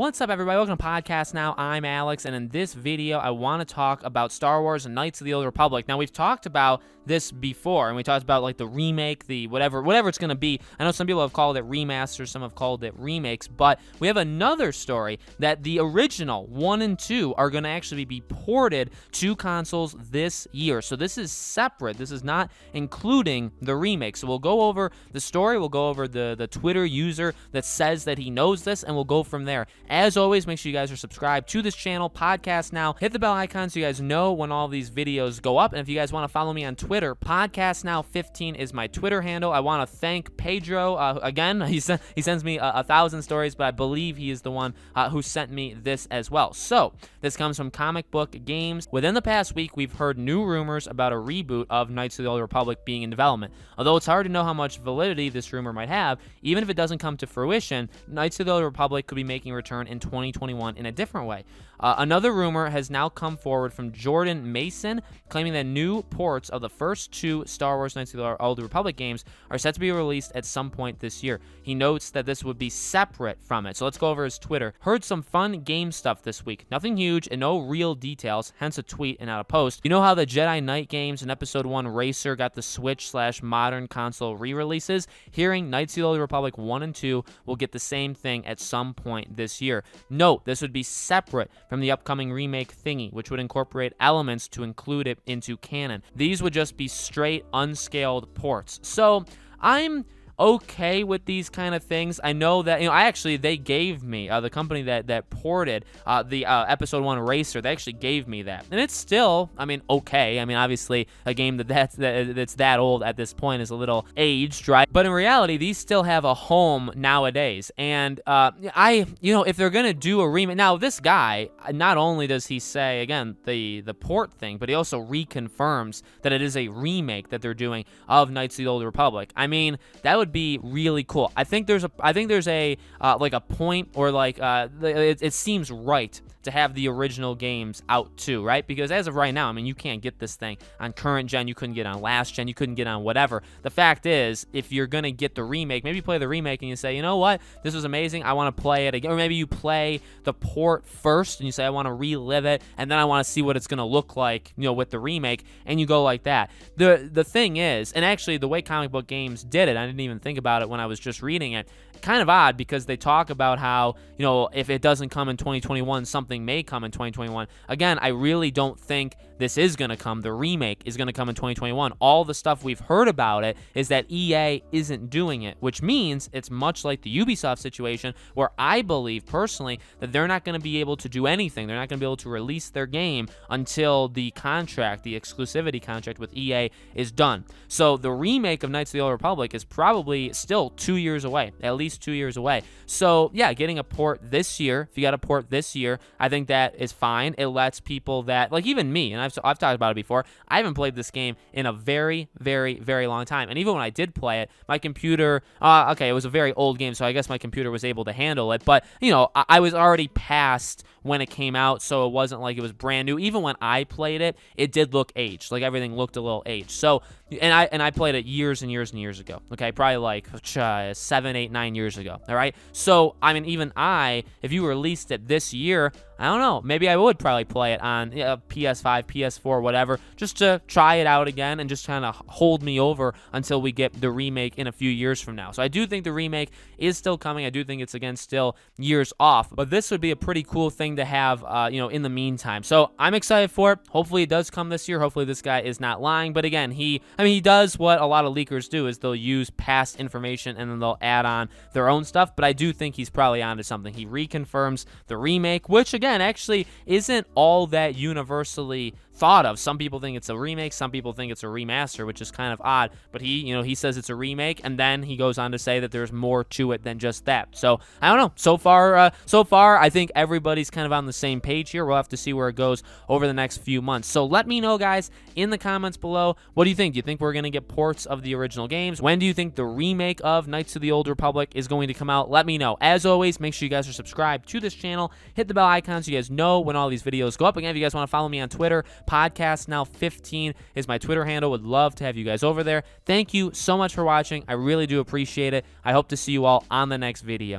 What's up, everybody? Welcome to Podcast Now. I'm Alex, and in this video, I want to talk about Star Wars and Knights of the Old Republic. Now, we've talked about this before, and we talked about like the remake, the whatever it's going to be. I know some people have called it remasters, some have called it remakes, but we have another story that the original 1 and 2 are going to actually be ported to consoles this year. So this is separate. This is not including the remake. So we'll go over the story, we'll go over the Twitter user that says that he knows this, and we'll go from there. As always, make sure you guys are subscribed to this channel, Podcast Now. Hit the bell icon so you guys know when all these videos go up. And if you guys want to follow me on Twitter, Podcast Now 15 is my Twitter handle. I want to thank Pedro again. He sends me 1,000 stories, but I believe he is the one who sent me this as well. So this comes from Comic Book Games. Within the past week, we've heard new rumors about a reboot of Knights of the Old Republic being in development. Although it's hard to know how much validity this rumor might have, even if it doesn't come to fruition, Knights of the Old Republic could be making a return in 2021 in a different way. Another rumor has now come forward from Jordan Mason, claiming that new ports of the first 2 Star Wars Knights of the Old Republic games are set to be released at some point this year. He notes that this would be separate from it. So let's go over his Twitter. Heard some fun game stuff this week. Nothing huge and no real details, hence a tweet and not a post. You know how the Jedi Knight games and Episode 1 Racer got the Switch/modern console re-releases? Hearing Knights of the Old Republic 1 and 2 will get the same thing at some point this year. Note, this would be separate from the upcoming remake thingy, which would incorporate elements to include it into canon. These would just be straight unscaled ports. So I'm okay with these kind of things. I know that, they gave me, the company that ported the Episode 1 Racer, they actually gave me that. And it's still, okay. Obviously, a game that's that old at this point is a little aged, right? But in reality, these still have a home nowadays. And if they're going to do a remake, now this guy, not only does he say, again, the port thing, but he also reconfirms that it is a remake that they're doing of Knights of the Old Republic. That would be really cool. I think there's a point, or it seems right to have the original games out too, right? Because as of right now, you can't get this thing on current gen, you couldn't get on last gen, you couldn't get on whatever. The fact is, if you're gonna get the remake, maybe play the remake and you say, you know what, this was amazing, I want to play it again. Or maybe you play the port first and you say, I want to relive it, and then I want to see what it's gonna look like, with the remake, and you go like that. The thing is, and actually the way Comic Book Games did it, I didn't even think about it when I was just reading it, kind of odd, because they talk about how, if it doesn't come in 2021, something may come in 2021. Again, I really don't think this is going to come. The remake is going to come in 2021. All the stuff we've heard about it is that EA isn't doing it, which means it's much like the Ubisoft situation, where I believe personally that they're not going to be able to do anything. They're not going to be able to release their game until the contract, the exclusivity contract with EA is done. So the remake of Knights of the Old Republic is probably still 2 years away, at least 2 years away. So yeah, getting a port this year, if you got a port this year, I think that is fine. It lets people that, like even me, and I've talked about it before, I haven't played this game in a very, very, very long time. And even when I did play it, my computer, it was a very old game, so I guess my computer was able to handle it. But, I was already past when it came out, so it wasn't like it was brand new. Even when I played it, it did look aged. Like everything looked a little aged. So, and I played it years and years and years ago. Okay, probably like 7, 8, 9 years ago. All right. So even if you released it this year, I don't know. Maybe I would probably play it on PS5, PS4, whatever, just to try it out again and just kind of hold me over until we get the remake in a few years from now. So I do think the remake is still coming. I do think it's, again, still years off. But this would be a pretty cool thing to have, in the meantime. So I'm excited for it. Hopefully it does come this year. Hopefully this guy is not lying. But again, he does what a lot of leakers do, is they'll use past information and then they'll add on their own stuff. But I do think he's probably onto something. He reconfirms the remake, which, again, actually isn't all that universally thought of. Some people think it's a remake, some people think it's a remaster, which is kind of odd, but he says it's a remake, and then he goes on to say that there's more to it than just that. So I don't know. So far I think everybody's kind of on the same page here. We'll have to see where it goes over the next few months. So let me know, guys, in the comments below, what do you think? Do you think we're going to get ports of the original games? When do you think the remake of Knights of the Old Republic is going to come out? Let me know. As always, make sure you guys are subscribed to this channel, hit the bell icon so you guys know when all these videos go up. Again, if you guys want to follow me on Twitter, Podcast Now 15 is my Twitter handle. Would love to have you guys over there. Thank you so much for watching. I really do appreciate it. I hope to see you all on the next video.